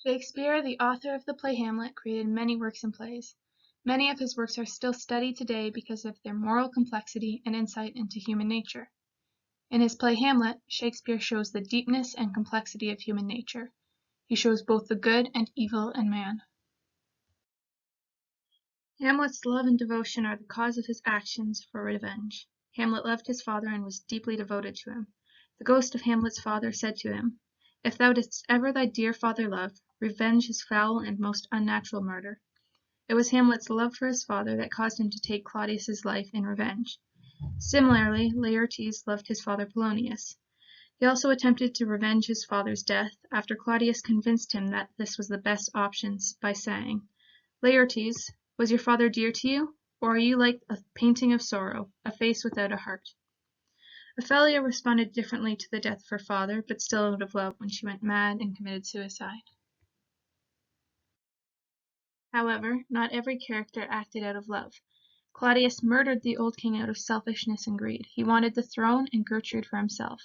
Shakespeare, the author of the play Hamlet, created many works and plays. Many of his works are still studied today because of their moral complexity and insight into human nature. In his play Hamlet, Shakespeare shows the deepness and complexity of human nature. He shows both the good and evil in man. Hamlet's love and devotion are the cause of his actions for revenge. Hamlet loved his father and was deeply devoted to him. The ghost of Hamlet's father said to him, "If thou didst ever thy dear father love, revenge his foul and most unnatural murder." It was Hamlet's love for his father that caused him to take Claudius's life in revenge. Similarly, Laertes loved his father Polonius. He also attempted to revenge his father's death after Claudius convinced him that this was the best option by saying, "Laertes, was your father dear to you, or are you like a painting of sorrow, a face without a heart?" Ophelia responded differently to the death of her father, but still out of love, when she went mad and committed suicide. However, not every character acted out of love. Claudius murdered the old king out of selfishness and greed. He wanted the throne and Gertrude for himself.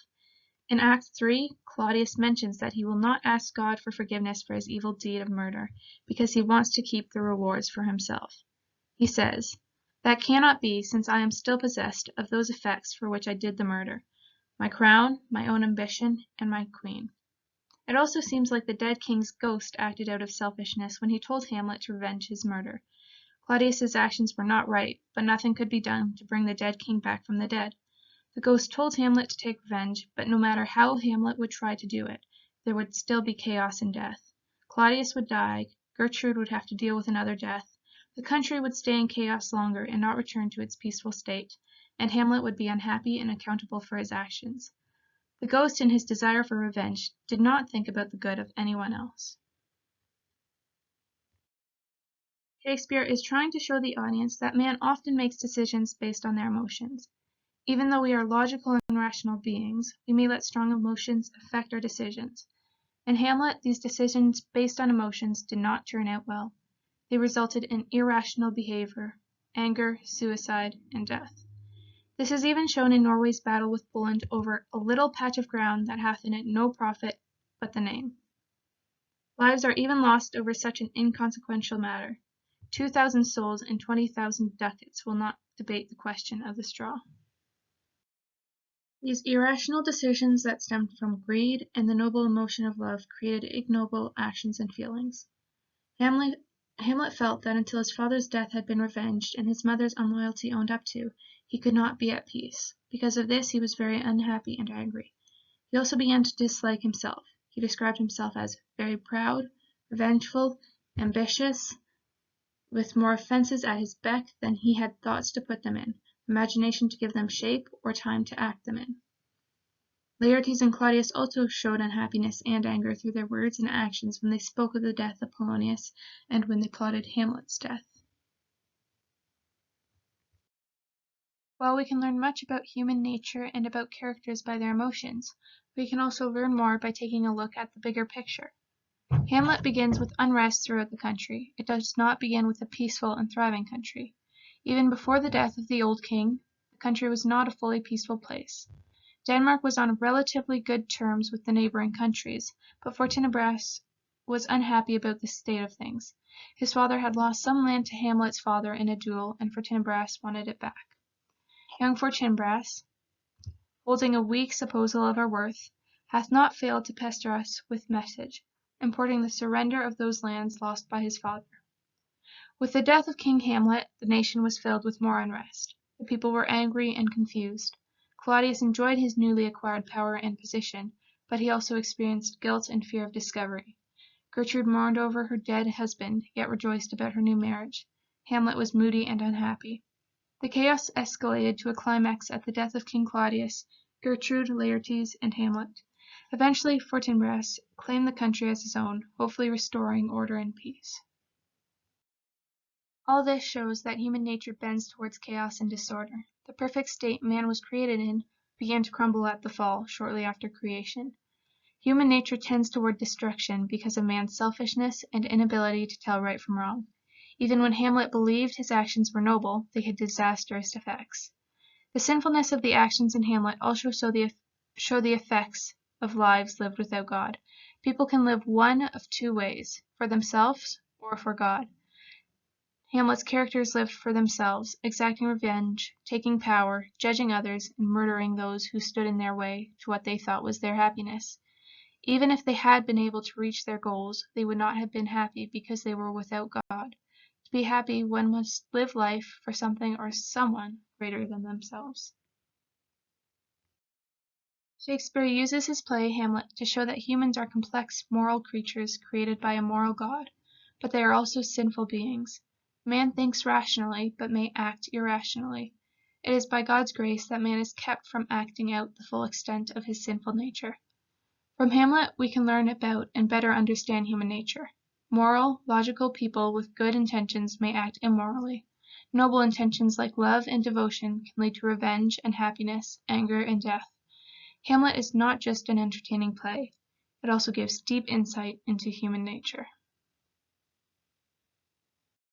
In Act 3, Claudius mentions that he will not ask God for forgiveness for his evil deed of murder, because he wants to keep the rewards for himself. He says, "That cannot be, since I am still possessed of those effects for which I did the murder, my crown, my own ambition, and my queen." It also seems like the dead king's ghost acted out of selfishness when he told Hamlet to revenge his murder. Claudius's actions were not right, but nothing could be done to bring the dead king back from the dead. The ghost told Hamlet to take revenge, but no matter how Hamlet would try to do it, there would still be chaos and death. Claudius would die, Gertrude would have to deal with another death, the country would stay in chaos longer and not return to its peaceful state, and Hamlet would be unhappy and accountable for his actions. The ghost, in his desire for revenge, did not think about the good of anyone else. Shakespeare is trying to show the audience that man often makes decisions based on their emotions. Even though we are logical and rational beings, we may let strong emotions affect our decisions. In Hamlet, these decisions based on emotions did not turn out well. They resulted in irrational behavior, anger, suicide, and death. This is even shown in Norway's battle with Poland over a little patch of ground that hath in it no profit but the name. Lives are even lost over such an inconsequential matter. 2,000 souls and 20,000 ducats will not debate the question of the straw. These irrational decisions that stemmed from greed and the noble emotion of love created ignoble actions and feelings. Hamlet felt that until his father's death had been revenged and his mother's unloyalty owned up to, he could not be at peace. Because of this, he was very unhappy and angry. He also began to dislike himself. He described himself as very proud, revengeful, ambitious, with more offences at his beck than he had thoughts to put them in, imagination to give them shape, or time to act them in. Laertes and Claudius also showed unhappiness and anger through their words and actions when they spoke of the death of Polonius and when they plotted Hamlet's death. While we can learn much about human nature and about characters by their emotions, we can also learn more by taking a look at the bigger picture. Hamlet begins with unrest throughout the country. It does not begin with a peaceful and thriving country. Even before the death of the old king, the country was not a fully peaceful place. Denmark was on relatively good terms with the neighboring countries, but Fortinbras was unhappy about the state of things. His father had lost some land to Hamlet's father in a duel, and Fortinbras wanted it back. Young Fortinbras, holding a weak supposal of our worth, hath not failed to pester us with message, importing the surrender of those lands lost by his father. With the death of King Hamlet, the nation was filled with more unrest. The people were angry and confused. Claudius enjoyed his newly acquired power and position, but he also experienced guilt and fear of discovery. Gertrude mourned over her dead husband, yet rejoiced about her new marriage. Hamlet was moody and unhappy. The chaos escalated to a climax at the death of King Claudius, Gertrude, Laertes, and Hamlet. Eventually, Fortinbras claimed the country as his own, hopefully restoring order and peace. All this shows that human nature bends towards chaos and disorder. The perfect state man was created in began to crumble at the fall, shortly after creation. Human nature tends toward destruction because of man's selfishness and inability to tell right from wrong. Even when Hamlet believed his actions were noble, they had disastrous effects. The sinfulness of the actions in Hamlet also show the effects of lives lived without God. People can live one of two ways, for themselves or for God. Hamlet's characters lived for themselves, exacting revenge, taking power, judging others, and murdering those who stood in their way to what they thought was their happiness. Even if they had been able to reach their goals, they would not have been happy because they were without God. To be happy, one must live life for something or someone greater than themselves. Shakespeare uses his play Hamlet to show that humans are complex, moral creatures created by a moral God, but they are also sinful beings. Man thinks rationally, but may act irrationally. It is by God's grace that man is kept from acting out the full extent of his sinful nature. From Hamlet, we can learn about and better understand human nature. Moral, logical people with good intentions may act immorally. Noble intentions like love and devotion can lead to revenge and happiness, anger and death. Hamlet is not just an entertaining play, it also gives deep insight into human nature.